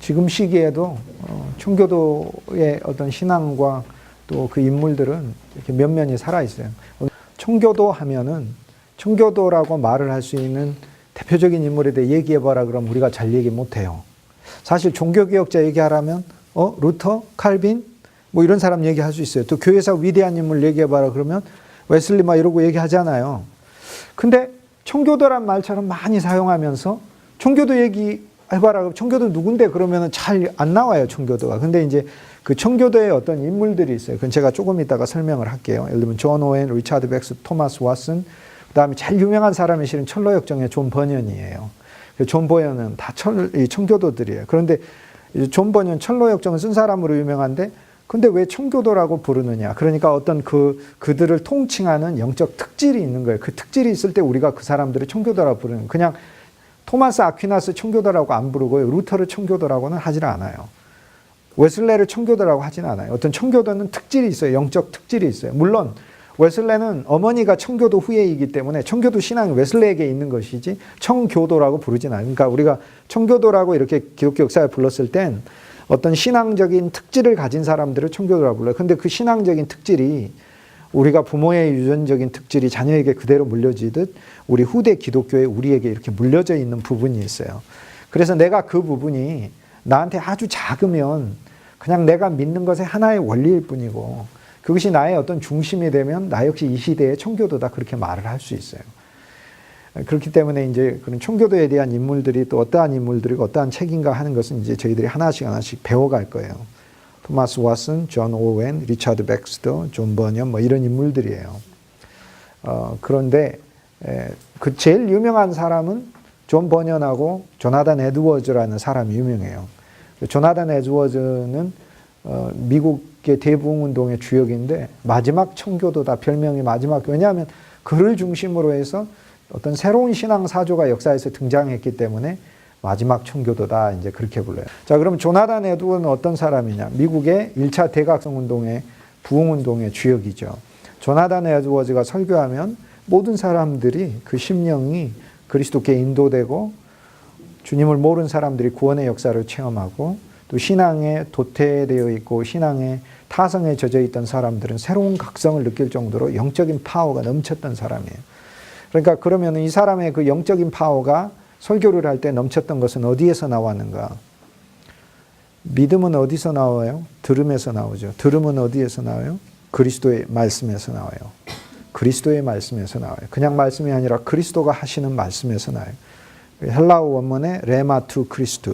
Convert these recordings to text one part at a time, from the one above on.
지금 시기에도 청교도의 어떤 신앙과 또 그 인물들은 이렇게 면면이 살아있어요. 청교도 하면은 청교도라고 말을 할 수 있는 대표적인 인물에 대해 얘기해봐라 그러면 우리가 잘 얘기 못해요. 사실 종교개혁자 얘기하라면 루터, 칼빈 뭐 이런 사람 얘기할 수 있어요. 또 교회사 위대한 인물 얘기해봐라 그러면 웨슬리 막 이러고 얘기하잖아요. 근데 청교도란 말처럼 많이 사용하면서 청교도 얘기해봐라. 청교도 누군데 그러면 잘 안 나와요, 청교도가. 근데 이제 그 청교도에 어떤 인물들이 있어요. 그건 제가 조금 이따가 설명을 할게요. 예를 들면 존 오웬, 리차드 백스, 토마스 왓슨, 그 다음에 제일 유명한 사람이 실은 철로역정의 존 버년이에요. 존 버년은 다 청교도들이에요. 그런데 존 버년 철로역정을 쓴 사람으로 유명한데 근데 왜 청교도라고 부르느냐. 그러니까 어떤 그들을 통칭하는 영적 특질이 있는 거예요. 그 특질이 있을 때 우리가 그 사람들을 청교도라고 부르는 거예요. 그냥 토마스 아퀴나스 청교도라고 안 부르고요. 루터를 청교도라고는 하질 않아요. 웨슬레를 청교도라고 하진 않아요. 어떤 청교도는 특질이 있어요. 영적 특질이 있어요. 물론 웨슬레는 어머니가 청교도 후예이기 때문에 청교도 신앙이 웨슬레에게 있는 것이지 청교도라고 부르진 않아요. 그러니까 우리가 청교도라고 이렇게 기독교 역사에 불렀을 땐 어떤 신앙적인 특질을 가진 사람들을 청교도라고 불러요. 근데 그 신앙적인 특질이 우리가 부모의 유전적인 특질이 자녀에게 그대로 물려지듯 우리 후대 기독교에 우리에게 이렇게 물려져 있는 부분이 있어요. 그래서 내가 그 부분이 나한테 아주 작으면 그냥 내가 믿는 것의 하나의 원리일 뿐이고 그것이 나의 어떤 중심이 되면 나 역시 이 시대의 청교도다 그렇게 말을 할 수 있어요. 그렇기 때문에 이제 그런 청교도에 대한 인물들이 또 어떠한 인물들이고 어떠한 책인가 하는 것은 이제 저희들이 하나씩 배워갈 거예요. 토마스 왓슨, 존 오웬, 리차드 백스터, 존 버년 뭐 이런 인물들이에요. 그런데 그 제일 유명한 사람은 존 버년하고 조나단 에드워즈라는 사람이 유명해요. 조나단 에드워즈는 미국의 대부흥운동의 주역인데 마지막 청교도다 별명이 마지막. 왜냐하면 그를 중심으로 해서 어떤 새로운 신앙 사조가 역사에서 등장했기 때문에 마지막 청교도다 이제 그렇게 불러요. 자, 그럼 조나단 에드워즈는 어떤 사람이냐? 미국의 1차 대각성 운동의 부흥운동의 주역이죠. 조나단 에드워즈가 설교하면 모든 사람들이 그 심령이 그리스도께 인도되고 주님을 모르는 사람들이 구원의 역사를 체험하고 또 신앙에 도태되어 있고 신앙에 타성에 젖어 있던 사람들은 새로운 각성을 느낄 정도로 영적인 파워가 넘쳤던 사람이에요. 그러니까 그러면 이 사람의 그 영적인 파워가 설교를 할 때 넘쳤던 것은 어디에서 나왔는가? 믿음은 어디서 나와요? 들음에서 나오죠. 들음은 어디에서 나와요? 그리스도의 말씀에서 나와요. 그리스도의 말씀에서 나와요. 그냥 말씀이 아니라 그리스도가 하시는 말씀에서 나와요. 헬라어 원문에 레마 투 크리스투,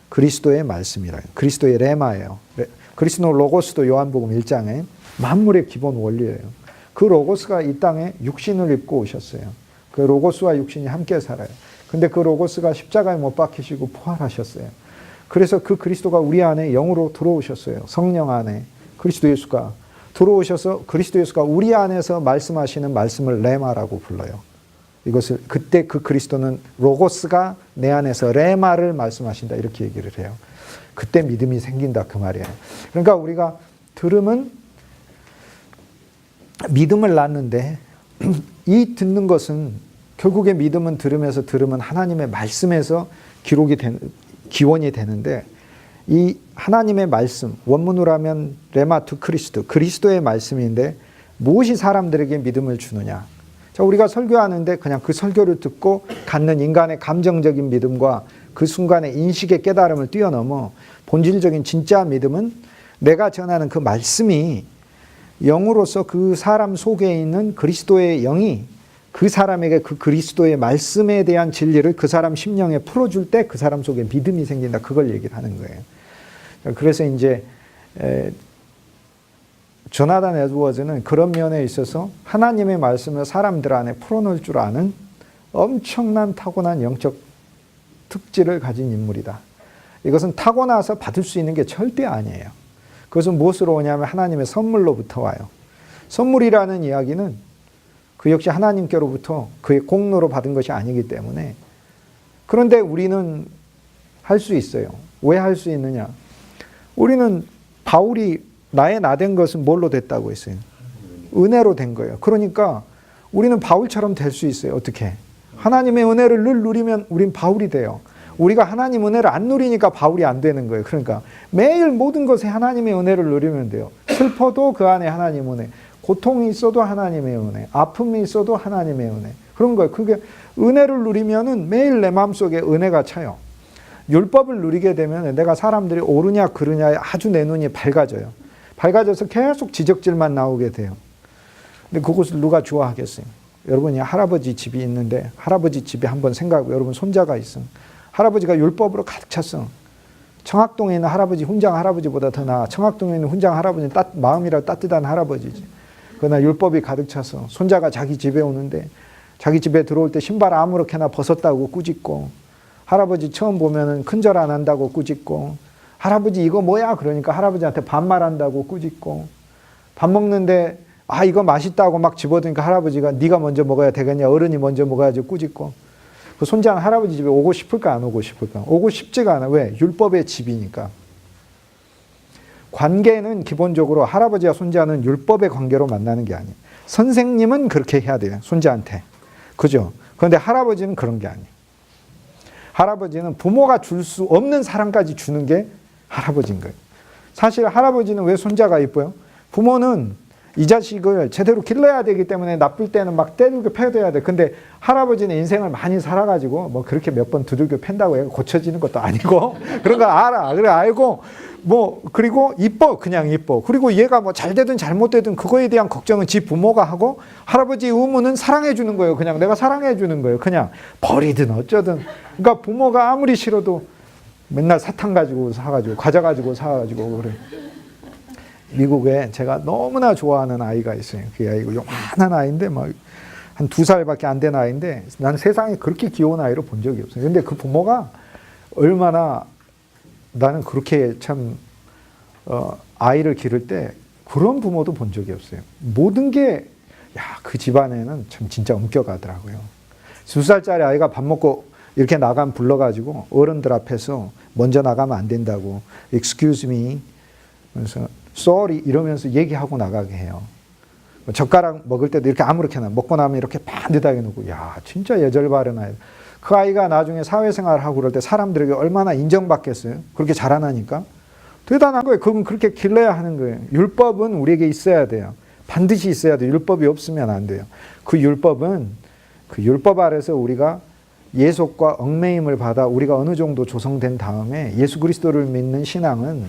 그리스도의 말씀이라요. 그리스도의 레마예요. 그리스도 로고스도 요한복음 1장에 만물의 기본 원리예요. 그 로고스가 이 땅에 육신을 입고 오셨어요. 그 로고스와 육신이 함께 살아요. 근데 그 로고스가 십자가에 못 박히시고 부활하셨어요. 그래서 그 그리스도가 우리 안에 영으로 들어오셨어요. 성령 안에 그리스도 예수가 들어오셔서 그리스도 예수가 우리 안에서 말씀하시는 말씀을 레마라고 불러요. 이것을 그때 그 그리스도는 로고스가 내 안에서 레마를 말씀하신다 이렇게 얘기를 해요. 그때 믿음이 생긴다 그 말이에요. 그러니까 우리가 들음은 믿음을 낳는데 이 듣는 것은 결국에 믿음은 들음에서 들음은 하나님의 말씀에서 기원이 되는데 이 하나님의 말씀 원문으로 하면 레마 투 크리스도 그리스도의 말씀인데 무엇이 사람들에게 믿음을 주느냐. 자, 우리가 설교하는데 그냥 그 설교를 듣고 갖는 인간의 감정적인 믿음과 그 순간의 인식의 깨달음을 뛰어넘어 본질적인 진짜 믿음은 내가 전하는 그 말씀이 영으로서 그 사람 속에 있는 그리스도의 영이 그 사람에게 그 그리스도의 말씀에 대한 진리를 그 사람 심령에 풀어줄 때 그 사람 속에 믿음이 생긴다. 그걸 얘기를 하는 거예요. 그래서 이제 조나단 에드워즈는 그런 면에 있어서 하나님의 말씀을 사람들 안에 풀어놓을 줄 아는 엄청난 타고난 영적 특질을 가진 인물이다. 이것은 타고나서 받을 수 있는 게 절대 아니에요. 그것은 무엇으로 오냐면 하나님의 선물로부터 와요. 선물이라는 이야기는 그 역시 하나님께로부터 그의 공로로 받은 것이 아니기 때문에 그런데 우리는 할 수 있어요. 왜 할 수 있느냐? 우리는 바울이 나의 나 된 것은 뭘로 됐다고 했어요? 은혜로 된 거예요. 그러니까 우리는 바울처럼 될 수 있어요. 어떻게? 하나님의 은혜를 늘 누리면 우린 바울이 돼요. 우리가 하나님 은혜를 안 누리니까 바울이 안 되는 거예요. 그러니까 매일 모든 것에 하나님의 은혜를 누리면 돼요. 슬퍼도 그 안에 하나님 은혜, 고통이 있어도 하나님의 은혜, 아픔이 있어도 하나님의 은혜. 그런 거예요. 그게 은혜를 누리면은 매일 내 마음속에 은혜가 차요. 율법을 누리게 되면 내가 사람들이 옳으냐 그르냐에 아주 내 눈이 밝아져요. 밝아져서 계속 지적질만 나오게 돼요. 근데 그것을 누가 좋아하겠어요? 여러분이 할아버지 집이 있는데 할아버지 집에 한번 생각하고 여러분 손자가 있음. 할아버지가 율법으로 가득 찼어. 청학동에 있는 할아버지 훈장 할아버지보다 더 나아. 청학동에 있는 훈장 할아버지는 마음이라 따뜻한 할아버지지. 그러나 율법이 가득 차서 손자가 자기 집에 오는데 자기 집에 들어올 때 신발 아무렇게나 벗었다고 꾸짖고, 할아버지 처음 보면은 큰절 안 한다고 꾸짖고, 할아버지 이거 뭐야? 그러니까 할아버지한테 반말한다고 꾸짖고, 밥 먹는데 아 이거 맛있다고 막 집어드니까 할아버지가 네가 먼저 먹어야 되겠냐, 어른이 먼저 먹어야지 꾸짖고. 그 손자는 할아버지 집에 오고 싶을까 안 오고 싶을까? 오고 싶지가 않아. 왜? 율법의 집이니까. 관계는 기본적으로 할아버지와 손자는 율법의 관계로 만나는 게 아니에요. 선생님은 그렇게 해야 돼요. 손자한테. 그죠? 그런데 할아버지는 그런 게 아니에요. 할아버지는 부모가 줄 수 없는 사랑까지 주는 게 할아버지인 거예요. 사실 할아버지는 왜 손자가 이뻐요? 부모는 이 자식을 제대로 길러야 되기 때문에 나쁠 때는 막 때리고 패야 돼. 근데 할아버지는 인생을 많이 살아가지고 뭐 그렇게 몇 번 두들겨 팬다고 해서 고쳐지는 것도 아니고 그런 거 알아. 그래 알고 뭐 그리고 이뻐. 그냥 이뻐. 그리고 얘가 뭐 잘 되든 잘못되든 그거에 대한 걱정은 지 부모가 하고, 할아버지의 의무는 사랑해 주는 거예요. 그냥 내가 사랑해 주는 거예요. 그냥 버리든 어쩌든. 그러니까 부모가 아무리 싫어도 맨날 사탕 가지고 사가지고 과자 가지고 사가지고 그래. 미국에 제가 너무나 좋아하는 아이가 있어요. 그 아이가 요만한 아이인데 막 한 2살밖에 안 된 아이인데 나는 세상에 그렇게 귀여운 아이를 본 적이 없어요. 근데 그 부모가 얼마나, 나는 그렇게 참 아이를 기를 때 그런 부모도 본 적이 없어요. 모든 게 그 집안에는 참 진짜 엄격하더라고요. 2살짜리 아이가 밥 먹고 이렇게 나가면 불러가지고 어른들 앞에서 먼저 나가면 안 된다고 excuse me 그래서 sorry 이러면서 얘기하고 나가게 해요. 젓가락 먹을 때도 이렇게 아무렇게나 먹고 나면 이렇게 반듯하게 놓고, 야 진짜 예절 바른 아이. 그 아이가 나중에 사회생활을 하고 그럴 때 사람들에게 얼마나 인정받겠어요? 그렇게 자라나니까. 대단한 거예요. 그건 그렇게 길러야 하는 거예요. 율법은 우리에게 있어야 돼요. 반드시 있어야 돼요. 율법이 없으면 안 돼요. 그 율법은 그 율법 아래서 우리가 예속과 얽매임을 받아 우리가 어느 정도 조성된 다음에 예수 그리스도를 믿는 신앙은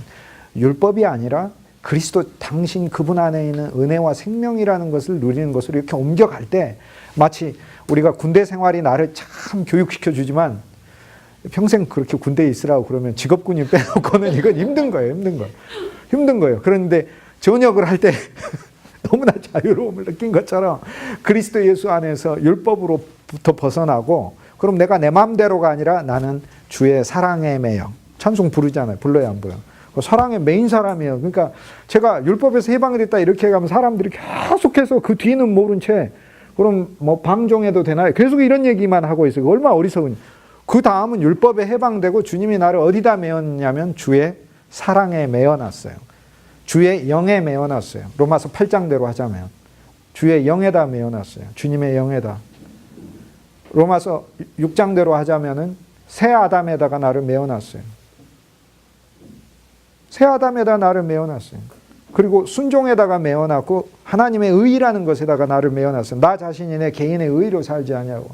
율법이 아니라 그리스도 당신 그분 안에 있는 은혜와 생명이라는 것을 누리는 것으로 이렇게 옮겨갈 때, 마치 우리가 군대 생활이 나를 참 교육시켜 주지만 평생 그렇게 군대에 있으라고 그러면 직업군인 빼놓고는 이건 힘든 거예요. 힘든 거예요. 그런데 전역을 할 때 너무나 자유로움을 느낀 것처럼 그리스도 예수 안에서 율법으로부터 벗어나고, 그럼 내가 내 마음대로가 아니라 나는 주의 사랑에 매여. 찬송 부르잖아요. 불러야 안 불러요? 사랑의 메인 사람이에요. 그러니까 제가 율법에서 해방이 됐다 이렇게 가면 사람들이 계속해서 그 뒤는 모른 채 그럼 뭐 방종해도 되나요? 계속 이런 얘기만 하고 있어요. 얼마나 어리석은. 그 다음은 율법에 해방되고 주님이 나를 어디다 메었냐면 주의 사랑에 메어놨어요. 주의 영에 메어놨어요. 로마서 8장대로 하자면 주의 영에다 메어놨어요. 주님의 영에다. 로마서 6장대로 하자면은 새 아담에다가 나를 메어놨어요. 새 아담에다 나를 메어놨어요. 그리고 순종에다가 메어놨고 하나님의 의라는 것에다가 나를 메어놨어요. 나 자신이 내 개인의 의로 살지 않냐고.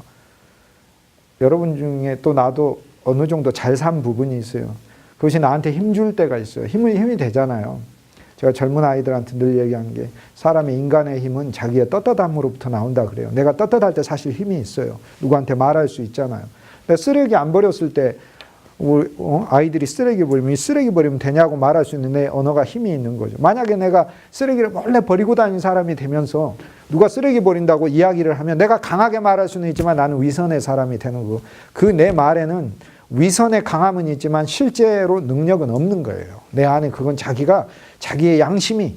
여러분 중에 또 나도 어느 정도 잘 산 부분이 있어요. 그것이 나한테 힘줄 때가 있어요. 힘이 되잖아요. 제가 젊은 아이들한테 늘 얘기하는 게, 사람의 인간의 힘은 자기의 떳떳함으로부터 나온다 그래요. 내가 떳떳할 때 사실 힘이 있어요. 누구한테 말할 수 있잖아요. 근데 쓰레기 안 버렸을 때 아이들이 쓰레기 버리면 되냐고 말할 수 있는 내 언어가 힘이 있는 거죠. 만약에 내가 쓰레기를 몰래 버리고 다니는 사람이 되면서 누가 쓰레기 버린다고 이야기를 하면 내가 강하게 말할 수는 있지만 나는 위선의 사람이 되는 거고, 그 내 말에는 위선의 강함은 있지만 실제로 능력은 없는 거예요. 내 안에 그건 자기의 양심이,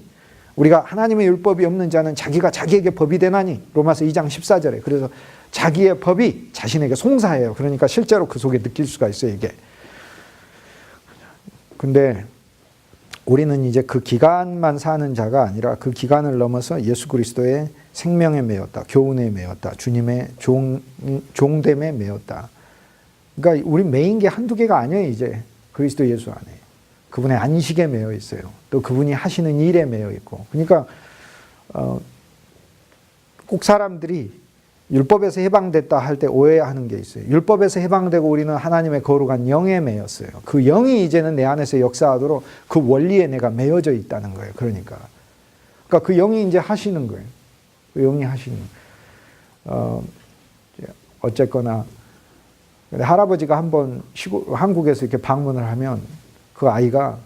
우리가 하나님의 율법이 없는 자는 자기가 자기에게 법이 되나니, 로마서 2장 14절에. 그래서 자기의 법이 자신에게 송사해요. 그러니까 실제로 그 속에 느낄 수가 있어요, 이게. 근데 우리는 이제 그 기간만 사는 자가 아니라 그 기간을 넘어서 예수 그리스도의 생명에 매였다. 교훈에 매였다. 주님의 종됨에 매였다. 그러니까 우리 메인 게 한두 개가 아니에요. 이제 그리스도 예수 안에. 그분의 안식에 매여 있어요. 또 그분이 하시는 일에 매여 있고. 그러니까 꼭 사람들이 율법에서 해방됐다 할 때 오해하는 게 있어요. 율법에서 해방되고 우리는 하나님의 거룩한 영에 매였어요. 그 영이 이제는 내 안에서 역사하도록 그 원리에 내가 매여져 있다는 거예요. 그러니까 그 영이 이제 하시는 거예요. 그 영이 하시는 거예요. 어쨌거나 할아버지가 한번 한국에서 이렇게 방문을 하면 그 아이가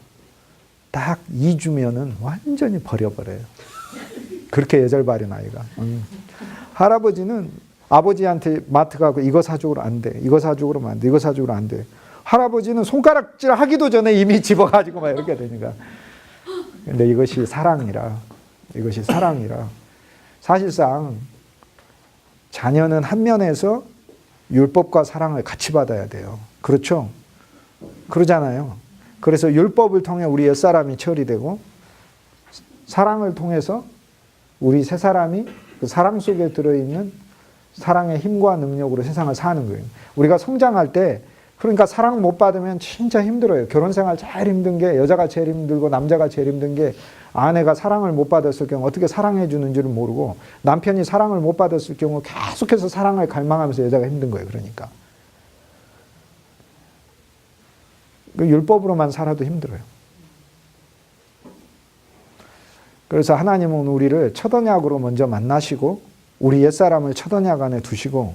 딱 2주면은 완전히 버려버려요. 그렇게 예절바른 아이가. 할아버지는 아버지한테 마트 가고 이거 사주고 안 돼. 이거 사주고 그러면 안 돼. 이거 사주고 안 돼. 할아버지는 손가락질 하기도 전에 이미 집어가지고 막 이렇게 되니까. 근데 이것이 사랑이라. 이것이 사랑이라. 사실상 자녀는 한 면에서 율법과 사랑을 같이 받아야 돼요. 그렇죠? 그러잖아요. 그래서 율법을 통해 우리 옛사람이 처리되고 사랑을 통해서 우리 새 사람이 그 사랑 속에 들어있는 사랑의 힘과 능력으로 세상을 사는 거예요. 우리가 성장할 때 그러니까 사랑 못 받으면 진짜 힘들어요. 결혼 생활 제일 힘든 게 여자가 제일 힘들고 남자가 제일 힘든 게 아내가 사랑을 못 받았을 경우 어떻게 사랑해 주는지를 모르고 남편이 사랑을 못 받았을 경우 계속해서 사랑을 갈망하면서 여자가 힘든 거예요. 그러니까. 그 율법으로만 살아도 힘들어요. 그래서 하나님은 우리를 첫 언약으로 먼저 만나시고 우리 옛사람을 첫 언약 안에 두시고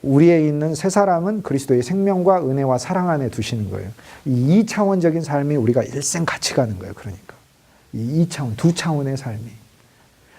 우리에 있는 새 사람은 그리스도의 생명과 은혜와 사랑 안에 두시는 거예요. 이 2차원적인 삶이 우리가 일생 같이 가는 거예요. 그러니까 이 2차원, 2차원의 삶이.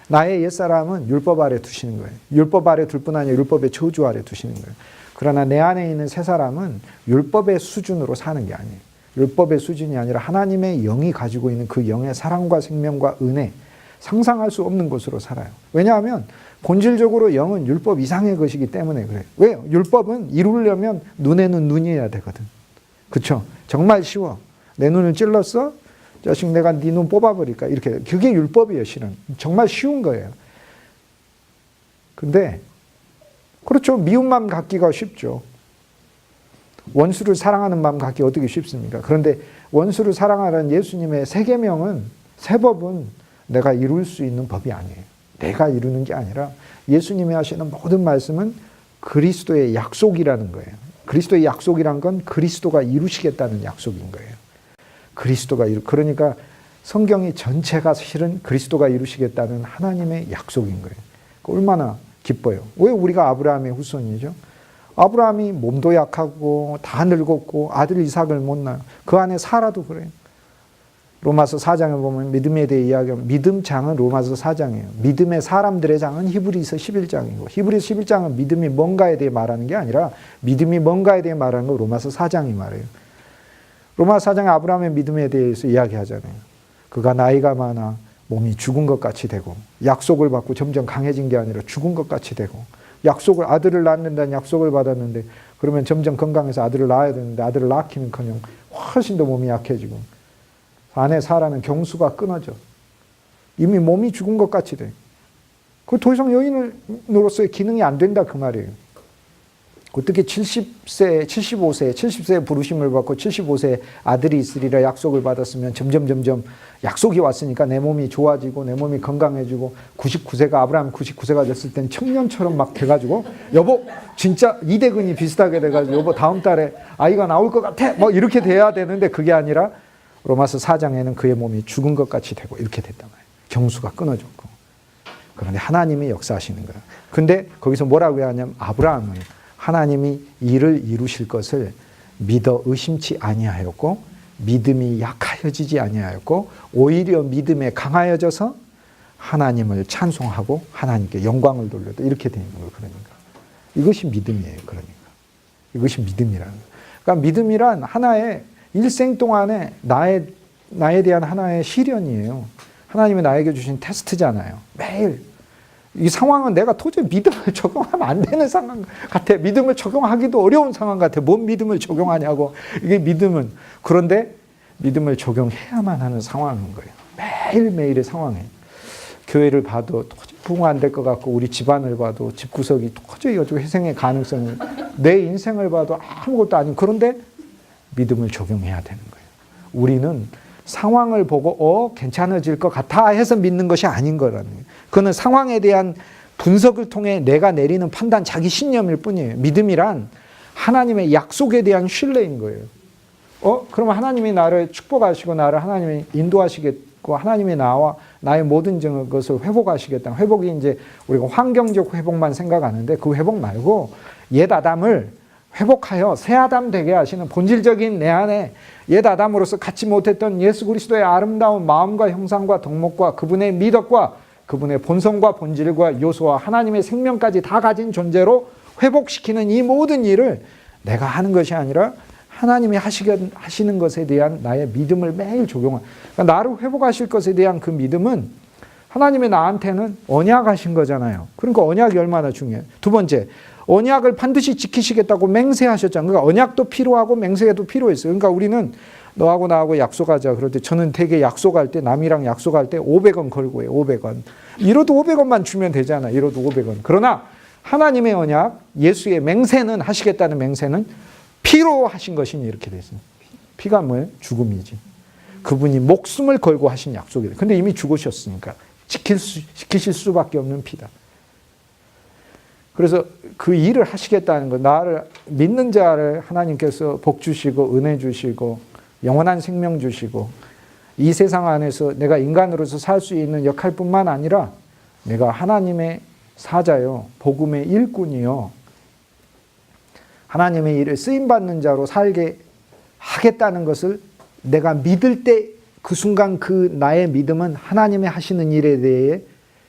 나의 옛사람은 율법 아래 두시는 거예요. 율법 아래 둘 뿐 아니라 율법의 저주 아래 두시는 거예요. 그러나 내 안에 있는 새 사람은 율법의 수준으로 사는 게 아니에요. 율법의 수준이 아니라 하나님의 영이 가지고 있는 그 영의 사랑과 생명과 은혜, 상상할 수 없는 것으로 살아요. 왜냐하면 본질적으로 영은 율법 이상의 것이기 때문에 그래요. 왜요? 율법은 이루려면 눈에는 눈이어야 되거든. 그렇죠? 정말 쉬워. 내 눈을 찔렀어? 자식 내가 네 눈 뽑아버릴까? 이렇게. 그게 율법이에요, 실은. 정말 쉬운 거예요. 근데 그렇죠. 미운 마음 갖기가 쉽죠. 원수를 사랑하는 마음 갖기 어떻게 쉽습니까? 그런데 원수를 사랑하라는 예수님의 세 계명은, 세 법은 내가 이룰 수 있는 법이 아니에요. 내가 이루는 게 아니라 예수님이 하시는 모든 말씀은 그리스도의 약속이라는 거예요. 그리스도의 약속이란 건 그리스도가 이루시겠다는 약속인 거예요. 그러니까 성경이 전체가 실은 그리스도가 이루시겠다는 하나님의 약속인 거예요. 얼마나 기뻐요. 왜 우리가 아브라함의 후손이죠? 아브라함이 몸도 약하고 다 늙었고 아들 이삭을 못 낳아요. 그 안에 사라도 그래요. 로마서 4장에 보면 믿음에 대해 이야기하면 믿음 장은 로마서 4장이에요. 믿음의 사람들의 장은 히브리서 11장이고 히브리서 11장은 믿음이 뭔가에 대해 말하는 게 아니라 믿음이 뭔가에 대해 말하는 거 로마서 4장이 말해요. 로마서 4장에 아브라함의 믿음에 대해서 이야기하잖아요. 그가 나이가 많아 몸이 죽은 것 같이 되고 약속을 받고 점점 강해진 게 아니라 죽은 것 같이 되고 아들을 낳는다는 약속을 받았는데 그러면 점점 건강해서 아들을 낳아야 되는데 아들을 낳기는커녕 훨씬 더 몸이 약해지고 안에 사라는 경수가 끊어져. 이미 몸이 죽은 것 같이 돼. 그 더 이상 여인으로서의 기능이 안 된다 그 말이에요. 어떻게 70세, 70세에 부르심을 받고 75세에 아들이 있으리라 약속을 받았으면 점점 약속이 왔으니까 내 몸이 좋아지고 내 몸이 건강해지고 99세가 아브라함 99세가 됐을 땐 청년처럼 막 돼가지고 여보 진짜 이대근이 비슷하게 돼가지고 여보 다음 달에 아이가 나올 것 같아 뭐 이렇게 돼야 되는데 그게 아니라 로마서 4장에는 그의 몸이 죽은 것 같이 되고 이렇게 됐단 말이에요. 경수가 끊어졌고. 그런데 하나님이 역사하시는 거예요. 근데 거기서 뭐라고 하냐면 아브라함은 하나님이 일을 이루실 것을 믿어 의심치 아니하였고 믿음이 약하여지지 아니하였고 오히려 믿음에 강하여져서 하나님을 찬송하고 하나님께 영광을 돌렸다. 이렇게 되는 거예요. 그러니까 이것이 믿음이에요. 그러니까 이것이 믿음이라는 거예요. 그러니까 믿음이란 하나의 일생 동안에 나에 대한 하나의 시련이에요. 하나님이 나에게 주신 테스트잖아요. 매일. 이 상황은 내가 도저히 믿음을 적용하면 안 되는 상황 같아. 믿음을 적용하기도 어려운 상황 같아. 뭔 믿음을 적용하냐고. 이게 믿음은. 그런데 믿음을 적용해야만 하는 상황인 거예요. 매일매일의 상황에. 교회를 봐도 도저히 부흥 안 될 것 같고 우리 집안을 봐도 집구석이 도저히 회생의 가능성이 내 인생을 봐도 아무것도 아닌, 그런데 믿음을 적용해야 되는 거예요. 우리는 상황을 보고 괜찮아질 것 같아 해서 믿는 것이 아닌 거라는 거예요. 그거는 상황에 대한 분석을 통해 내가 내리는 판단, 자기 신념일 뿐이에요. 믿음이란 하나님의 약속에 대한 신뢰인 거예요. 그러면 하나님이 나를 축복하시고 나를 하나님이 인도하시겠고 하나님이 나의 모든 것을 회복하시겠다. 회복이 이제 우리가 환경적 회복만 생각하는데 그 회복 말고 옛 아담을 회복하여 새 아담 되게 하시는 본질적인 내 안에 옛 아담으로서 갖지 못했던 예수 그리스도의 아름다운 마음과 형상과 덕목과 그분의 미덕과 그분의 본성과 본질과 요소와 하나님의 생명까지 다 가진 존재로 회복시키는 이 모든 일을 내가 하는 것이 아니라 하나님이 하시는 것에 대한 나의 믿음을 매일 적용하는, 그러니까 나를 회복하실 것에 대한 그 믿음은 하나님이 나한테는 언약하신 거잖아요. 그러니까 언약이 얼마나 중요해요. 두 번째, 언약을 반드시 지키시겠다고 맹세하셨잖아요. 그러니까 언약도 필요하고 맹세도 필요했어요. 그러니까 우리는 너하고 나하고 약속하자. 그럴 때 저는 되게 약속할 때, 남이랑 약속할 때 500원 걸고 해요. 500원. 이로도 500원만 주면 되잖아. 이로도 500원. 그러나 하나님의 언약, 예수의 맹세는, 하시겠다는 맹세는 피로 하신 것이니 이렇게 되어 있습니다. 피가 뭐예요? 죽음이지. 그분이 목숨을 걸고 하신 약속이에요. 근데 이미 죽으셨으니까 지키실 수밖에 없는 피다. 그래서 그 일을 하시겠다는 거, 나를 믿는 자를 하나님께서 복 주시고 은혜 주시고 영원한 생명 주시고 이 세상 안에서 내가 인간으로서 살 수 있는 역할뿐만 아니라 내가 하나님의 사자요, 복음의 일꾼이요, 하나님의 일을 쓰임받는 자로 살게 하겠다는 것을 내가 믿을 때 그 순간 그 나의 믿음은 하나님의 하시는 일에 대해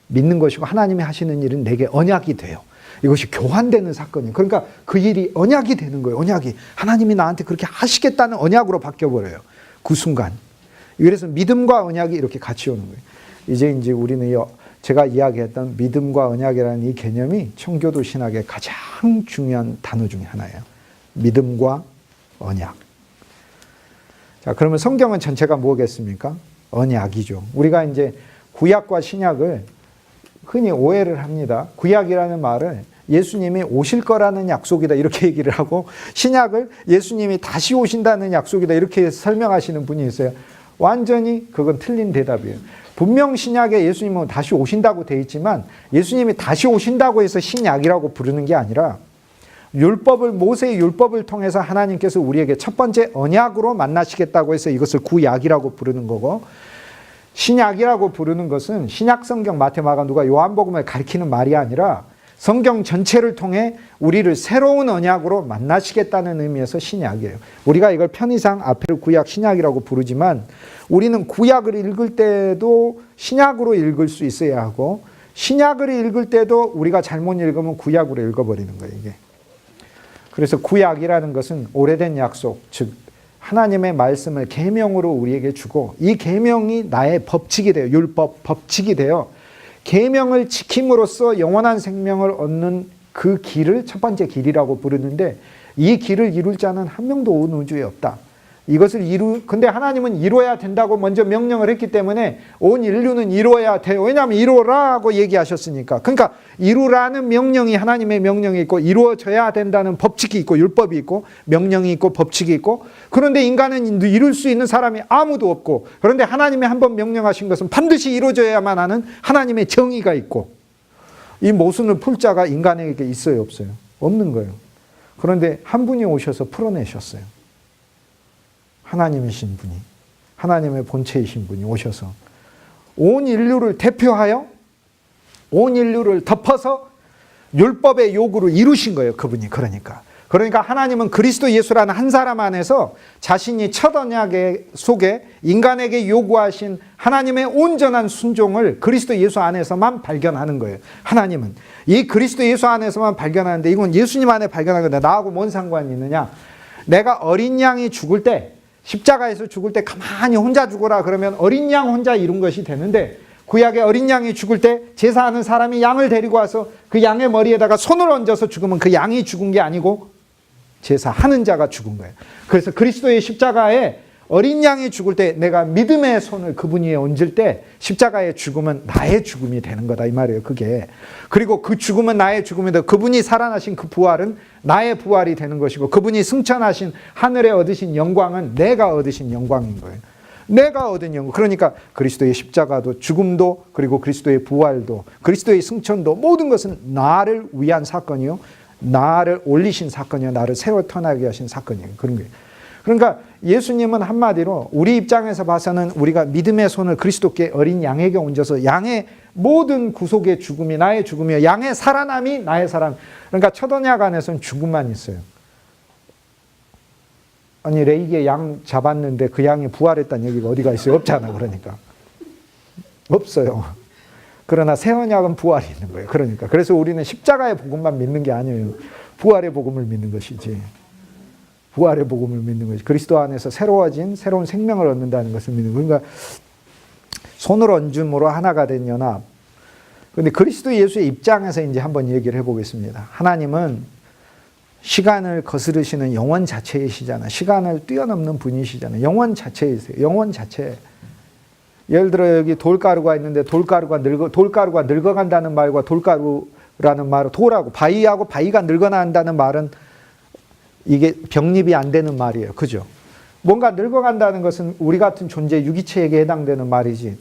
믿는 것이고 하나님이 하시는 일은 내게 언약이 돼요. 이것이 교환되는 사건이에요. 그러니까 그 일이 언약이 되는 거예요. 언약이. 하나님이 나한테 그렇게 하시겠다는 언약으로 바뀌어버려요. 그 순간. 그래서 믿음과 언약이 이렇게 같이 오는 거예요. 이제 우리는 제가 이야기했던 믿음과 언약이라는 이 개념이 청교도 신학의 가장 중요한 단어 중에 하나예요. 믿음과 언약. 자, 그러면 성경은 전체가 뭐겠습니까? 언약이죠. 우리가 이제 구약과 신약을 흔히 오해를 합니다. 구약이라는 말을 예수님이 오실 거라는 약속이다 이렇게 얘기를 하고, 신약을 예수님이 다시 오신다는 약속이다 이렇게 설명하시는 분이 있어요. 완전히 그건 틀린 대답이에요. 분명 신약에 예수님은 다시 오신다고 돼 있지만 예수님이 다시 오신다고 해서 신약이라고 부르는 게 아니라 모세의 율법을 통해서 하나님께서 우리에게 첫 번째 언약으로 만나시겠다고 해서 이것을 구약이라고 부르는 거고, 신약이라고 부르는 것은 신약 성경 마태 마가 누가 요한복음을 가리키는 말이 아니라 성경 전체를 통해 우리를 새로운 언약으로 만나시겠다는 의미에서 신약이에요. 우리가 이걸 편의상 앞에를 구약 신약이라고 부르지만 우리는 구약을 읽을 때도 신약으로 읽을 수 있어야 하고, 신약을 읽을 때도 우리가 잘못 읽으면 구약으로 읽어버리는 거예요, 이게. 그래서 구약이라는 것은 오래된 약속, 즉 하나님의 말씀을 계명으로 우리에게 주고, 이 계명이 나의 법칙이 돼요. 율법, 법칙이 돼요. 계명을 지킴으로써 영원한 생명을 얻는 그 길을 첫 번째 길이라고 부르는데, 이 길을 이룰 자는 한 명도 온 우주에 없다. 이것을 근데 하나님은 이루어야 된다고 먼저 명령을 했기 때문에 온 인류는 이루어야 돼요. 왜냐하면 이루어라고 얘기하셨으니까. 그러니까 이루라는 명령이, 하나님의 명령이 있고 이루어져야 된다는 법칙이 있고 율법이 있고 명령이 있고 법칙이 있고, 그런데 인간은 이룰 수 있는 사람이 아무도 없고, 그런데 하나님이 한번 명령하신 것은 반드시 이루어져야만 하는 하나님의 정의가 있고, 이 모순을 풀 자가 인간에게 있어요, 없어요? 없는 거예요. 그런데 한 분이 오셔서 풀어내셨어요. 하나님이신 분이, 하나님의 본체이신 분이 오셔서 온 인류를 대표하여 온 인류를 덮어서 율법의 요구를 이루신 거예요, 그분이. 그러니까 하나님은 그리스도 예수라는 한 사람 안에서 자신이 첫 언약 속에 인간에게 요구하신 하나님의 온전한 순종을 그리스도 예수 안에서만 발견하는 거예요. 하나님은 이 그리스도 예수 안에서만 발견하는데, 이건 예수님 안에 발견한 건데 나하고 뭔 상관이 있느냐? 내가 어린 양이 죽을 때, 십자가에서 죽을 때 가만히 혼자 죽어라 그러면 어린 양 혼자 이룬 것이 되는데, 구약의 어린 양이 죽을 때 제사하는 사람이 양을 데리고 와서 그 양의 머리에다가 손을 얹어서 죽으면 그 양이 죽은 게 아니고 제사하는 자가 죽은 거예요. 그래서 그리스도의 십자가에 어린 양이 죽을 때 내가 믿음의 손을 그분 위에 얹을 때 십자가의 죽음은 나의 죽음이 되는 거다 이 말이에요. 그게. 그리고 그 죽음은 나의 죽음이다. 그분이 살아나신 그 부활은 나의 부활이 되는 것이고 그분이 승천하신 하늘에 얻으신 영광은 내가 얻으신 영광인 거예요. 내가 얻은 영광. 그러니까 그리스도의 십자가도 죽음도 그리고 그리스도의 부활도 그리스도의 승천도 모든 것은 나를 위한 사건이요. 나를 올리신 사건이요. 나를 세워 터나게 하신 사건이에요. 그런 거예요. 그러니까 예수님은 한마디로 우리 입장에서 봐서는 우리가 믿음의 손을 그리스도께 어린 양에게 얹어서 양의 모든 구속의 죽음이 나의 죽음이요. 양의 살아남이 나의 살아남. 그러니까 첫 언약 안에서는 죽음만 있어요. 아니 레이기에 양 잡았는데 그 양이 부활했다는 얘기가 어디가 있어요? 없잖아. 그러니까. 없어요. 그러나 새 언약은 부활이 있는 거예요. 그러니까. 그래서 우리는 십자가의 복음만 믿는 게 아니에요. 부활의 복음을 믿는 것이지. 부활의 복음을 믿는 것이 그리스도 안에서 새로워진 새로운 생명을 얻는다는 것을 믿는 거예요. 그러니까 손을 얹음으로 하나가 된 연합. 그런데 그리스도 예수의 입장에서 이제 한번 얘기를 해보겠습니다. 하나님은 시간을 거스르시는 영원 자체이시잖아요. 시간을 뛰어넘는 분이시잖아요. 영원 자체이세요. 영원 자체. 예를 들어 여기 돌가루가 있는데 돌가루가 늙어간다는 말과 돌가루라는 말은 돌하고 바위하고 바위가 늙어난다는 말은 이게 병립이 안 되는 말이에요. 그죠? 뭔가 늙어간다는 것은 우리 같은 존재 유기체에게 해당되는 말이지.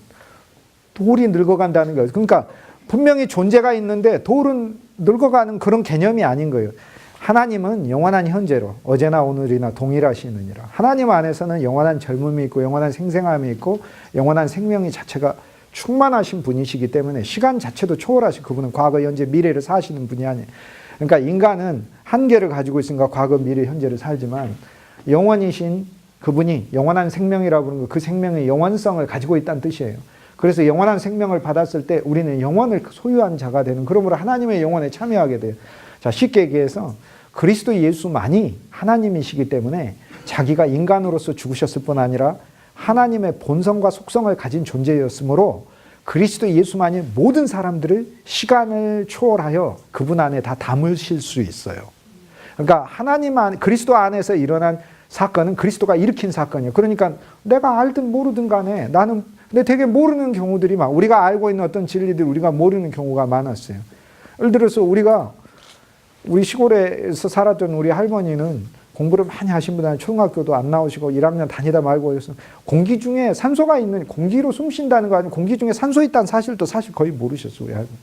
돌이 늙어간다는 거예요. 그러니까 분명히 존재가 있는데 돌은 늙어가는 그런 개념이 아닌 거예요. 하나님은 영원한 현재로 어제나 오늘이나 동일하시느니라. 하나님 안에서는 영원한 젊음이 있고 영원한 생생함이 있고 영원한 생명이 자체가 충만하신 분이시기 때문에 시간 자체도 초월하신 그분은 과거, 현재, 미래를 사시는 분이 아니에요. 그러니까 인간은 한계를 가지고 있으니까 과거, 미래, 현재를 살지만 영원이신 그분이 영원한 생명이라고 부르는 거 그 생명의 영원성을 가지고 있다는 뜻이에요. 그래서 영원한 생명을 받았을 때 우리는 영원을 소유한 자가 되는 그러므로 하나님의 영원에 참여하게 돼요. 자, 쉽게 얘기해서 그리스도 예수만이 하나님이시기 때문에 자기가 인간으로서 죽으셨을 뿐 아니라 하나님의 본성과 속성을 가진 존재였으므로 그리스도 예수만이 모든 사람들을 시간을 초월하여 그분 안에 다 담으실 수 있어요. 그러니까 하나님 안, 그리스도 안에서 일어난 사건은 그리스도가 일으킨 사건이에요. 그러니까 내가 알든 모르든 간에 나는 근데 되게 모르는 경우들이 많아. 우리가 알고 있는 어떤 진리들 우리가 모르는 경우가 많았어요. 예를 들어서 우리 시골에서 살았던 우리 할머니는 공부를 많이 하신 분은 초등학교도 안 나오시고 1학년 다니다 말고 해서 공기 중에 산소가 있는 공기로 숨 쉰다는 거 아니고 공기 중에 산소 있다는 사실도 사실 거의 모르셨어요. 우리 할머니.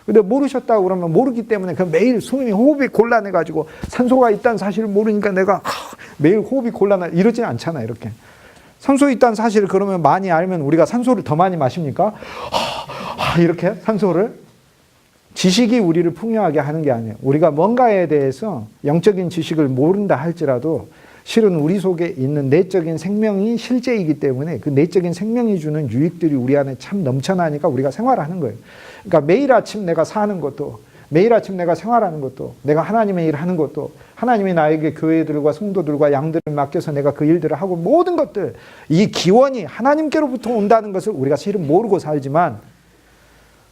근데 모르셨다고 그러면 모르기 때문에 그 매일 숨이 호흡이 곤란해가지고 산소가 있다는 사실을 모르니까 내가 매일 호흡이 곤란해 이러지 않잖아요. 이렇게. 산소 있다는 사실을 그러면 많이 알면 우리가 산소를 더 많이 마십니까? 이렇게 산소를. 지식이 우리를 풍요하게 하는 게 아니에요. 우리가 뭔가에 대해서 영적인 지식을 모른다 할지라도 실은 우리 속에 있는 내적인 생명이 실제이기 때문에 그 내적인 생명이 주는 유익들이 우리 안에 참 넘쳐나니까 우리가 생활하는 거예요. 그러니까 매일 아침 내가 사는 것도 매일 아침 내가 생활하는 것도 내가 하나님의 일을 하는 것도 하나님이 나에게 교회들과 성도들과 양들을 맡겨서 내가 그 일들을 하고 모든 것들 이 기원이 하나님께로부터 온다는 것을 우리가 실은 모르고 살지만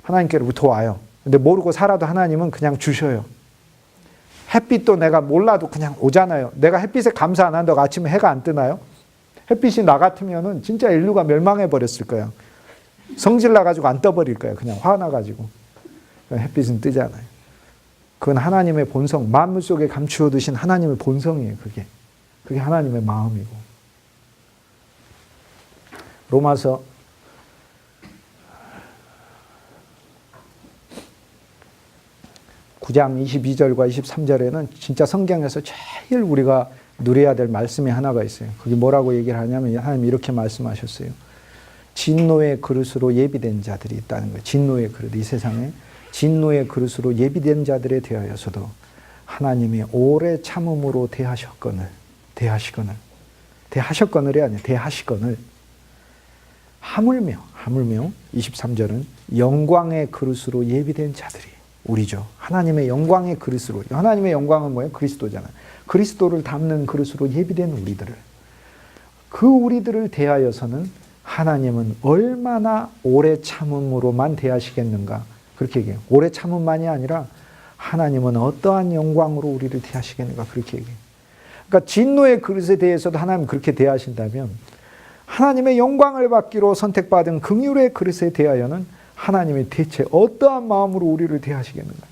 하나님께로부터 와요. 근데 모르고 살아도 하나님은 그냥 주셔요. 햇빛도 내가 몰라도 그냥 오잖아요. 내가 햇빛에 감사 안 한다고 아침에 해가 안 뜨나요? 햇빛이 나 같으면은 진짜 인류가 멸망해 버렸을 거예요. 성질 나가지고 안 떠버릴 거예요. 그냥 화나가지고. 햇빛은 뜨잖아요. 그건 하나님의 본성, 만물 속에 감추어 두신 하나님의 본성이에요. 그게 하나님의 마음이고. 로마서 9장 22절과 23절에는 진짜 성경에서 제일 우리가 누려야 될 말씀이 하나가 있어요. 그게 뭐라고 얘기를 하냐면 하나님이 이렇게 말씀하셨어요. 진노의 그릇으로 예비된 자들이 있다는 거예요. 진노의 그릇, 이 세상에 진노의 그릇으로 예비된 자들에 대하여서도 하나님이 오래 참음으로 대하시거늘 하물며 23절은 영광의 그릇으로 예비된 자들이 우리죠. 하나님의 영광의 그릇으로. 하나님의 영광은 뭐예요? 그리스도잖아요. 그리스도를 담는 그릇으로 예비된 우리들을. 그 우리들을 대하여서는 하나님은 얼마나 오래 참음으로만 대하시겠는가. 그렇게 얘기해요. 오래 참음만이 아니라 하나님은 어떠한 영광으로 우리를 대하시겠는가. 그렇게 얘기해요. 그러니까 진노의 그릇에 대해서도 하나님 그렇게 대하신다면 하나님의 영광을 받기로 선택받은 긍휼의 그릇에 대하여는 하나님이 대체 어떠한 마음으로 우리를 대하시겠는가?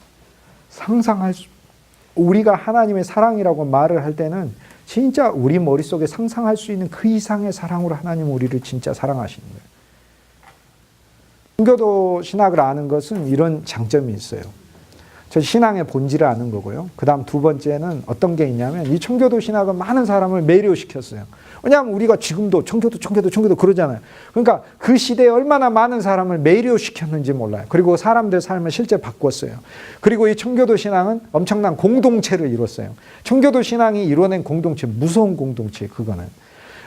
우리가 하나님의 사랑이라고 말을 할 때는 진짜 우리 머릿속에 상상할 수 있는 그 이상의 사랑으로 하나님은 우리를 진짜 사랑하시는 거예요. 청교도 신학을 아는 것은 이런 장점이 있어요. 저 신앙의 본질을 아는 거고요. 그 다음 두 번째는 어떤 게 있냐면 이 청교도 신학은 많은 사람을 매료시켰어요. 왜냐하면 우리가 지금도 청교도 그러잖아요. 그러니까 그 시대에 얼마나 많은 사람을 매료시켰는지 몰라요. 그리고 사람들 삶을 실제 바꿨어요. 그리고 이 청교도 신앙은 엄청난 공동체를 이뤘어요. 청교도 신앙이 이뤄낸 공동체, 무서운 공동체, 그거는.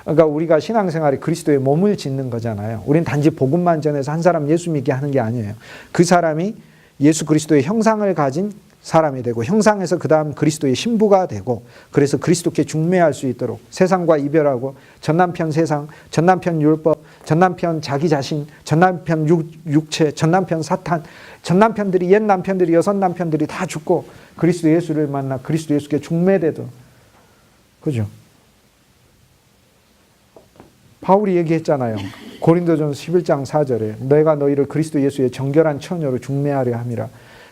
그러니까 우리가 신앙생활이 그리스도의 몸을 짓는 거잖아요. 우린 단지 복음만 전해서 한 사람 예수 믿게 하는 게 아니에요. 그 사람이 예수 그리스도의 형상을 가진 사람이 되고 형상에서 그 다음 그리스도의 신부가 되고 그래서 그리스도께 중매할 수 있도록 세상과 이별하고 전남편 세상, 전남편 율법, 전남편 자기 자신, 전남편 육체, 전남편 사탄, 전남편들이 옛 남편들이 여섯 남편들이 다 죽고 그리스도 예수를 만나 그리스도 예수께 중매되도 그죠? 바울이 얘기했잖아요. 고린도전서 11장 4절에 내가 너희를 그리스도 예수의 정결한 처녀로 중매하려 함이라.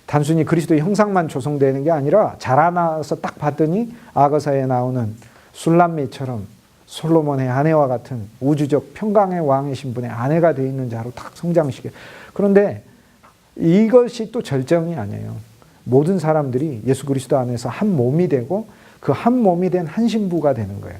단순히 그리스도의 형상만 조성되는 게 아니라 자라나서 딱 봤더니 아가서에 나오는 술람미처럼 솔로몬의 아내와 같은 우주적 평강의 왕이신 분의 아내가 되어 있는 자로 딱 성장시켜. 그런데 이것이 또 절정이 아니에요. 모든 사람들이 예수 그리스도 안에서 한 몸이 되고 그 한 몸이 된 한 신부가 되는 거예요.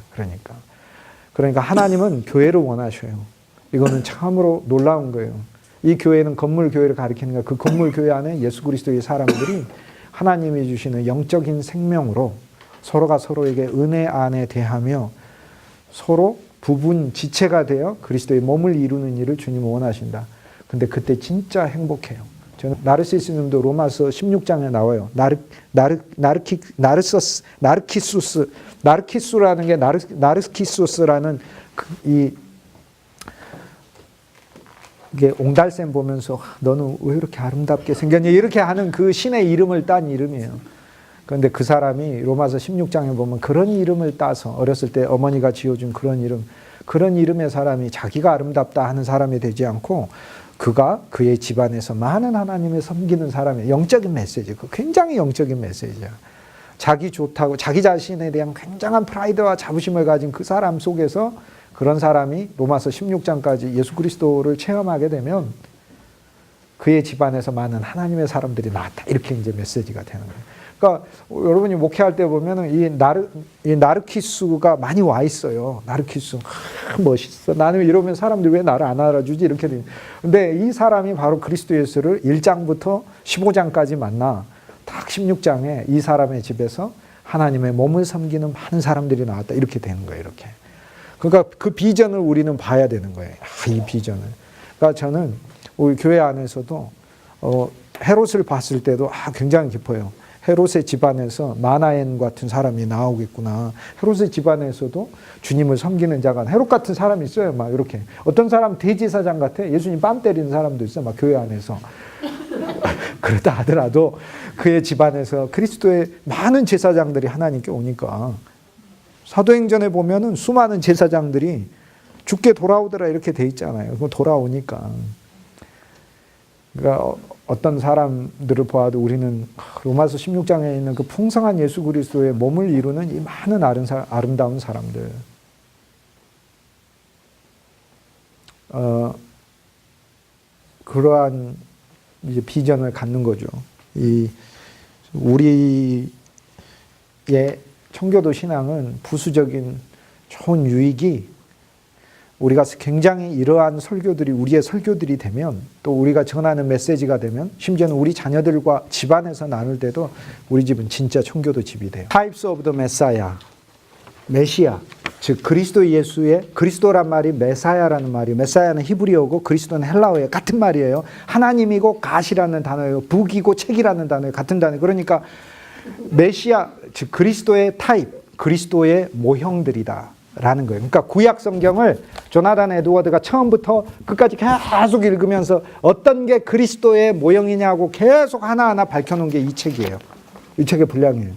그러니까 하나님은 교회를 원하셔요. 이거는 참으로 놀라운 거예요. 이 교회는 건물 교회를 가리키는 거예요. 그 건물 교회 안에 예수 그리스도의 사람들이 하나님이 주시는 영적인 생명으로 서로가 서로에게 은혜 안에 대하며 서로 부분 지체가 되어 그리스도의 몸을 이루는 일을 주님은 원하신다. 근데 그때 진짜 행복해요. 저는 나르시스님도 로마서 16장에 나와요. 나르키수라는 게 나르키수스라는 이게 옹달샘 보면서 너는 왜 이렇게 아름답게 생겼냐 이렇게 하는 그 신의 이름을 딴 이름이에요. 그런데 그 사람이 로마서 16장에 보면 그런 이름을 따서 어렸을 때 어머니가 지어준 그런 이름의 사람이 자기가 아름답다 하는 사람이 되지 않고 그가 그의 집안에서 많은 하나님을 섬기는 사람의 영적인 메시지, 굉장히 영적인 메시지야. 자기 좋다고 자기 자신에 대한 굉장한 프라이드와 자부심을 가진 그 사람 속에서 그런 사람이 로마서 16장까지 예수 그리스도를 체험하게 되면 그의 집안에서 많은 하나님의 사람들이 나왔다. 이렇게 이제 메시지가 되는 거예요. 그러니까 여러분이 목회할 때 보면은 이 나르키수가 많이 와 있어요. 나르키수. 멋있어. 나는 이러면 사람들이 왜 나를 안 알아주지? 이렇게 돼요. 근데 이 사람이 바로 그리스도 예수를 1장부터 15장까지 만나 딱 16장에 이 사람의 집에서 하나님의 몸을 섬기는 많은 사람들이 나왔다. 이렇게 되는 거예요. 이렇게. 그러니까 그 비전을 우리는 봐야 되는 거예요. 이 비전을. 그러니까 저는 우리 교회 안에서도 헤롯을 봤을 때도 굉장히 깊어요. 헤롯의 집안에서 마나엔 같은 사람이 나오겠구나. 헤롯의 집안에서도 주님을 섬기는 자가 헤롯 같은 사람이 있어요. 막 이렇게 어떤 사람 대제사장 같아. 예수님 뺨 때리는 사람도 있어요. 막 교회 안에서. 그러다 하더라도 그의 집안에서 그리스도의 많은 제사장들이 하나님께 오니까 사도행전에 보면은 수많은 제사장들이 죽게 돌아오더라 이렇게 돼 있잖아요. 그거 돌아오니까. 그러니까 어떤 사람들을 보아도 우리는 로마서 16장에 있는 그 풍성한 예수 그리스도의 몸을 이루는 이 많은 아름다운 사람들. 그러한 이제 비전을 갖는 거죠. 우리의 청교도 신앙은 부수적인 좋은 유익이 우리가 굉장히 이러한 설교들이 우리의 설교들이 되면 또 우리가 전하는 메시지가 되면 심지어는 우리 자녀들과 집안에서 나눌 때도 우리 집은 진짜 청교도 집이 돼요. Types of the Messiah, 메시아, 즉 그리스도 예수의 그리스도란 말이 메사야라는 말이에요. 메사야는 히브리어고 그리스도는 헬라어예요. 같은 말이에요. 하나님이고 갓이라는 단어예요. 북이고 책이라는 단어예요. 같은 단어예요. 그러니까 메시아, 즉 그리스도의 타입, 그리스도의 모형들이다 라는 거예요. 그러니까 구약 성경을 조나단 에드워드가 처음부터 끝까지 계속 읽으면서 어떤 게 그리스도의 모형이냐고 계속 하나하나 밝혀놓은 게 이 책이에요. 이 책의 분량이에요.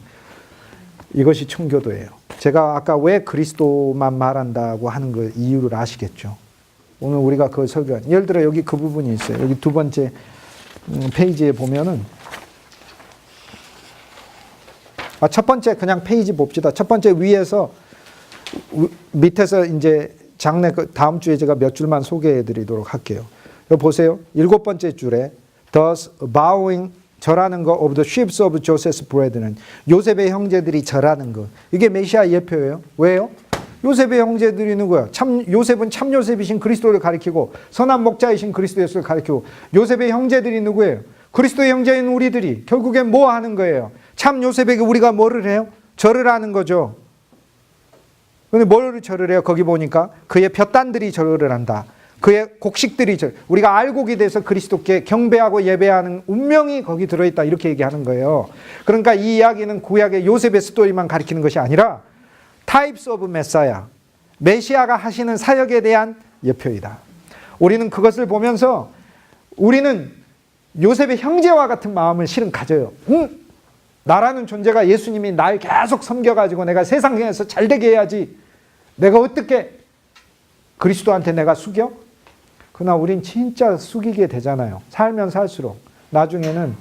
이것이 청교도예요. 제가 아까 왜 그리스도만 말한다고 하는 그 이유를 아시겠죠? 오늘 우리가 그걸 설교한, 예를 들어 여기 그 부분이 있어요. 여기 두 번째 페이지에 보면은, 첫 번째 그냥 페이지 봅시다. 첫 번째 위에서, 밑에서 이제 장례 다음 주에 제가 몇 줄만 소개해 드리도록 할게요. 여기 보세요. 7번째 줄에 thus bowing, 절하는 거 of the sheep of Joseph's brethren, 요셉의 형제들이 절하는 거. 이게 메시아 예표예요. 왜요? 요셉의 형제들이 누구야? 요셉은 참 요셉이신 그리스도를 가리키고 선한 목자이신 그리스도 예수를 가리키고, 요셉의 형제들이 누구예요? 그리스도의 형제인 우리들이 결국엔 뭐 하는 거예요? 참 요셉에게 우리가 뭐를 해요? 절을 하는 거죠. 근데 뭘 절을 해요? 거기 보니까 그의 볕단들이 절을 한다. 그의 곡식들이 우리가 알곡이 돼서 그리스도께 경배하고 예배하는 운명이 거기 들어있다, 이렇게 얘기하는 거예요. 그러니까 이 이야기는 구약의 요셉의 스토리만 가리키는 것이 아니라 Types of Messiah, 메시아가 하시는 사역에 대한 예표이다. 우리는 그것을 보면서 우리는 요셉의 형제와 같은 마음을 실은 가져요. 나라는 존재가 예수님이 날 계속 섬겨가지고 내가 세상에서 잘되게 해야지, 내가 어떻게 그리스도한테 내가 숙여? 그러나 우린 진짜 숙이게 되잖아요. 살면 살수록. 나중에는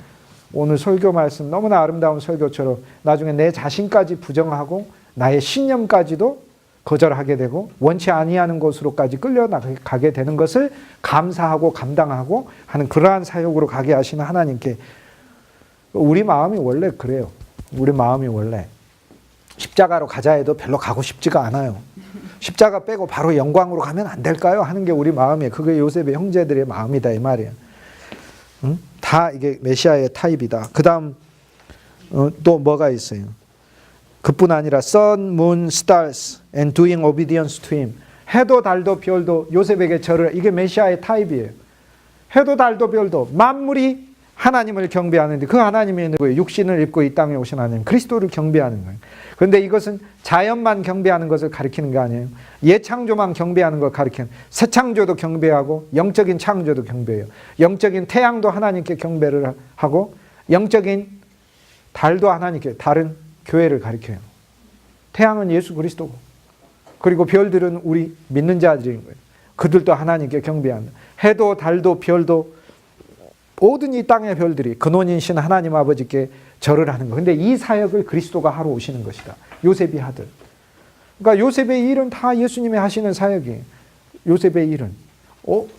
오늘 설교 말씀 너무나 아름다운 설교처럼 나중에 내 자신까지 부정하고 나의 신념까지도 거절하게 되고 원치 아니하는 곳으로까지 끌려가게 되는 것을 감사하고 감당하고 하는 그러한 사역으로 가게 하시는 하나님께, 우리 마음이 원래 그래요. 우리 마음이 원래 십자가로 가자 해도 별로 가고 싶지가 않아요. 십자가 빼고 바로 영광으로 가면 안 될까요? 하는 게 우리 마음이에요. 그게 요셉의 형제들의 마음이다, 이 말이에요. 응? 다 이게 메시아의 타입이다. 그 다음 또 뭐가 있어요? 그뿐 아니라 sun, moon, stars and doing obedience to him. 해도 달도 별도 요셉에게 절을, 이게 메시아의 타입이에요. 해도 달도 별도 만물이 하나님을 경배하는데, 그 하나님이 누구예요? 육신을 입고 이 땅에 오신 하나님, 그리스도를 경배하는 거예요. 그런데 이것은 자연만 경배하는 것을 가리키는 게 아니에요. 예창조만 경배하는 걸 가리키는, 새 창조도 경배하고 영적인 창조도 경배해요. 영적인 태양도 하나님께 경배를 하고 영적인 달도 하나님께, 달은 교회를 가리켜요. 태양은 예수 그리스도고, 그리고 별들은 우리 믿는 자들인 거예요. 그들도 하나님께 경배한다. 해도 달도 별도 모든 이 땅의 별들이 근원이신 하나님 아버지께 절을 하는 거. 근데 이 사역을 그리스도가 하러 오시는 것이다. 요셉이 하듯. 그러니까 요셉의 일은 다 예수님이 하시는 사역이에요. 요셉의 일은.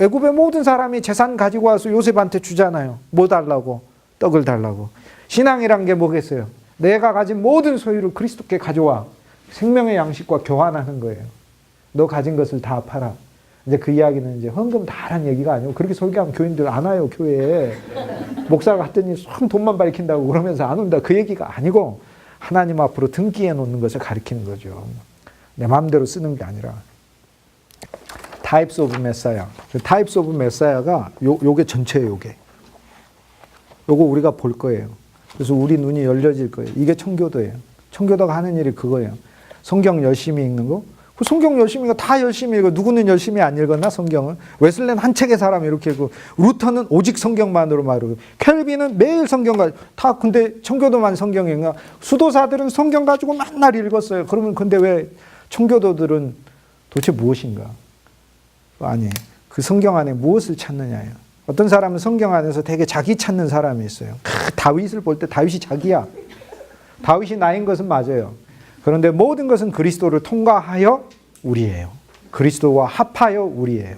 애굽의 모든 사람이 재산 가지고 와서 요셉한테 주잖아요. 뭐 달라고? 떡을 달라고. 신앙이란 게 뭐겠어요? 내가 가진 모든 소유를 그리스도께 가져와 생명의 양식과 교환하는 거예요. 너 가진 것을 다 팔아. 이제 그 이야기는 이제 헌금 다 하라는 얘기가 아니고, 그렇게 설교하면 교인들 안 와요, 교회에. 목사가 갔더니 손 돈만 밝힌다고 그러면서 안 온다, 그 얘기가 아니고, 하나님 앞으로 등기해 놓는 것을 가리키는 거죠. 내 마음대로 쓰는 게 아니라. Types of Messiah. Types of Messiah가 요게 전체예요, 요게. 요거 우리가 볼 거예요. 그래서 우리 눈이 열려질 거예요. 이게 청교도예요. 청교도가 하는 일이 그거예요. 성경 열심히 읽는 거. 그 성경 열심히 읽어, 다 열심히 읽어. 누구는 열심히 안 읽었나, 성경을? 웨슬레는 한 책의 사람 이렇게 읽고, 루터는 오직 성경만으로 말하고, 켈빈은 매일 성경 가지고, 다 근데 청교도만 성경 읽나? 수도사들은 성경 가지고 맨날 읽었어요. 그러면 근데 왜 청교도들은 도대체 무엇인가? 아니, 그 성경 안에 무엇을 찾느냐예요. 어떤 사람은 성경 안에서 되게 자기 찾는 사람이 있어요. 다윗을 볼 때 다윗이 자기야. 다윗이 나인 것은 맞아요. 그런데 모든 것은 그리스도를 통과하여 우리예요. 그리스도와 합하여 우리예요.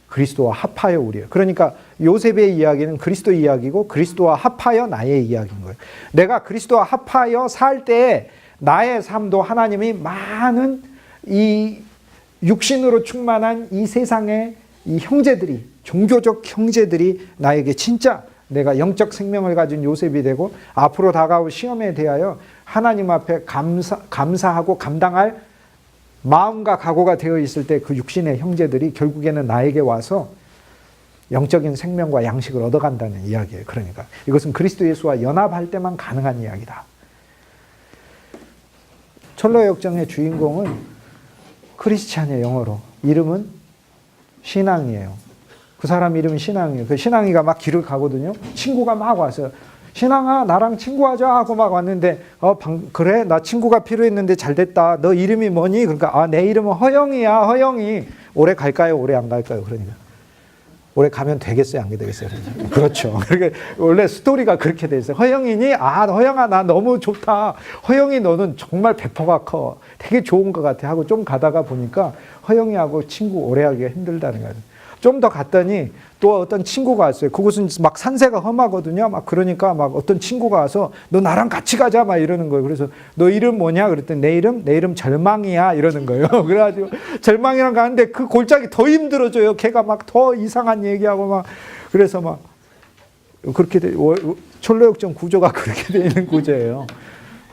그리스도와 합하여 우리예요. 그러니까 요셉의 이야기는 그리스도 이야기고, 그리스도와 합하여 나의 이야기인 거예요. 내가 그리스도와 합하여 살 때 나의 삶도 하나님이 많은 이 육신으로 충만한 이 세상의 이 형제들이, 종교적 형제들이 나에게 진짜 내가 영적 생명을 가진 요셉이 되고, 앞으로 다가올 시험에 대하여 하나님 앞에 감사하고 감당할 마음과 각오가 되어 있을 때 그 육신의 형제들이 결국에는 나에게 와서 영적인 생명과 양식을 얻어간다는 이야기예요. 그러니까 이것은 그리스도 예수와 연합할 때만 가능한 이야기다. 철로의 역정의 주인공은 크리스찬이에요. 영어로 이름은 신앙이에요. 그 사람 이름은 신앙이에요. 그 신앙이가 막 길을 가거든요. 친구가 막 와서 신앙아 나랑 친구하자 하고 막 왔는데 그래 나 친구가 필요했는데 잘 됐다. 너 이름이 뭐니? 그러니까 내 이름은 허영이야. 허영이. 오래 갈까요? 오래 안 갈까요? 그러니까 오래 가면 되겠어요? 안 되겠어요? 그렇죠. 그러니까 원래 스토리가 그렇게 돼 있어요. 허영이니? 허영아 나 너무 좋다. 허영이 너는 정말 배포가 커. 되게 좋은 것 같아 하고 좀 가다가 보니까 허영이하고 친구 오래 하기가 힘들다는 거예요. 좀 더 갔더니 또 어떤 친구가 왔어요. 그곳은 막 산세가 험하거든요. 막 그러니까 막 어떤 친구가 와서 너 나랑 같이 가자 막 이러는 거예요. 그래서 너 이름 뭐냐? 그랬더니 내 이름 절망이야 이러는 거예요. 그래가지고 절망이랑 가는데 그 골짜기 더 힘들어져요. 걔가 막 더 이상한 얘기하고 막 그래서 막 그렇게 철로역정 구조가 그렇게 돼 있는 구조예요.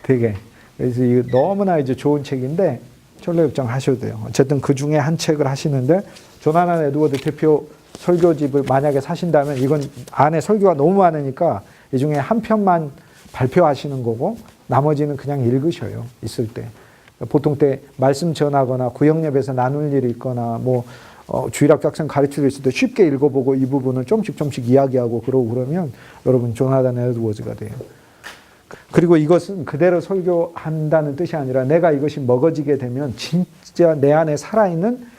되게 그래서 이거 너무나 이제 좋은 책인데 철로역정 하셔도 돼요. 어쨌든 그 중에 한 책을 하시는데 조나단 에드워드 대표 설교집을 만약에 사신다면 이건 안에 설교가 너무 많으니까 이 중에 한 편만 발표하시는 거고 나머지는 그냥 읽으셔요. 있을 때. 보통 때 말씀 전하거나 구역예배에서 나눌 일이 있거나 뭐 주일학교 학생 가르칠 수 있을 때 쉽게 읽어보고 이 부분을 조금씩 이야기하고 그러고 그러면 여러분 조나단 에드워즈가 돼요. 그리고 이것은 그대로 설교한다는 뜻이 아니라 내가 이것이 먹어지게 되면 진짜 내 안에 살아있는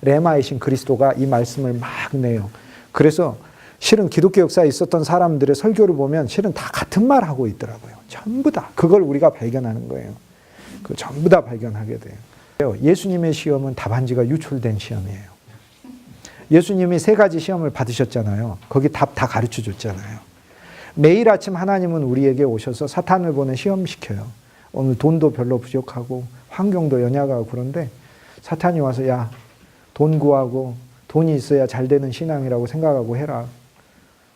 레마이신 그리스도가 이 말씀을 막 내요. 그래서 실은 기독교 역사에 있었던 사람들의 설교를 보면 실은 다 같은 말 하고 있더라고요. 전부 다. 그걸 우리가 발견하는 거예요. 그 전부 다 발견하게 돼요. 예수님의 시험은 답안지가 유출된 시험이에요. 예수님이 3가지 시험을 받으셨잖아요. 거기 답 다 가르쳐 줬잖아요. 매일 아침 하나님은 우리에게 오셔서 사탄을 보내 시험시켜요. 오늘 돈도 별로 부족하고 환경도 연약하고 그런데 사탄이 와서 야, 돈 구하고 돈이 있어야 잘 되는 신앙이라고 생각하고 해라.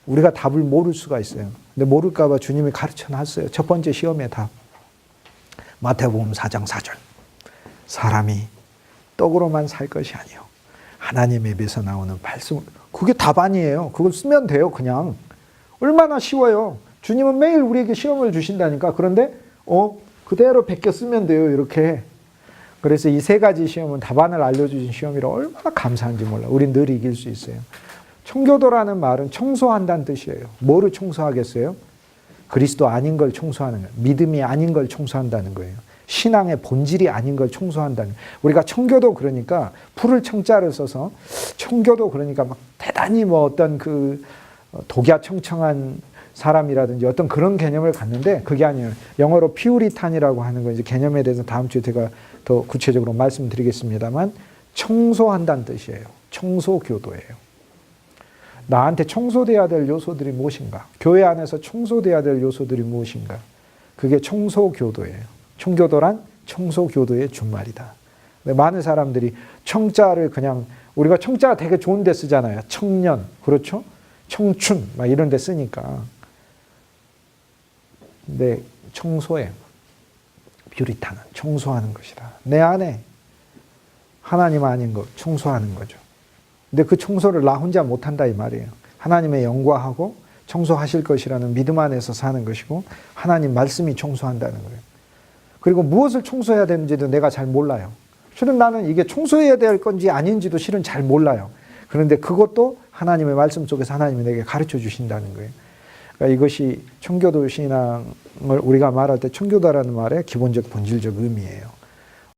우리가 답을 모를 수가 있어요. 근데 모를까 봐 주님이 가르쳐 놨어요. 첫 번째 시험의 답. 마태복음 4장 4절. 사람이 떡으로만 살 것이 아니요 하나님의 입에서 나오는 말씀. 그게 답안이에요. 그걸 쓰면 돼요. 그냥. 얼마나 쉬워요. 주님은 매일 우리에게 시험을 주신다니까. 그런데 그대로 베껴 쓰면 돼요. 이렇게. 그래서 이 3가지 시험은 답안을 알려주신 시험이라 얼마나 감사한지 몰라. 우린 늘 이길 수 있어요. 청교도라는 말은 청소한다는 뜻이에요. 뭐를 청소하겠어요? 그리스도 아닌 걸 청소하는 거예요. 믿음이 아닌 걸 청소한다는 거예요. 신앙의 본질이 아닌 걸 청소한다는 거예요. 우리가 청교도 그러니까 풀을 청자를 써서 청교도 그러니까 막 대단히 뭐 어떤 그 독야청청한 사람이라든지 어떤 그런 개념을 갖는데 그게 아니에요. 영어로 피우리탄이라고 하는 거 이제 개념에 대해서 다음 주에 제가 더 구체적으로 말씀드리겠습니다만 청소한다는 뜻이에요. 청소교도예요. 나한테 청소돼야 될 요소들이 무엇인가? 교회 안에서 청소돼야 될 요소들이 무엇인가? 그게 청소교도예요. 청교도란 청소교도의 준말이다. 많은 사람들이 청자를 그냥 우리가 청자가 되게 좋은 데 쓰잖아요. 청년, 그렇죠? 청춘 막 이런 데 쓰니까. 근데 청소예요. 뷰리타는 청소하는 것이다. 내 안에 하나님 아닌 것 청소하는 거죠. 근데 그 청소를 나 혼자 못한다 이 말이에요. 하나님의 영광하고 청소하실 것이라는 믿음 안에서 사는 것이고 하나님 말씀이 청소한다는 거예요. 그리고 무엇을 청소해야 되는지도 내가 잘 몰라요. 실은 나는 이게 청소해야 될 건지 아닌지도 실은 잘 몰라요. 그런데 그것도 하나님의 말씀 속에서 하나님이 내게 가르쳐 주신다는 거예요. 그러니까 이것이 청교도 신앙을 우리가 말할 때 청교도라는 말의 기본적 본질적 의미예요.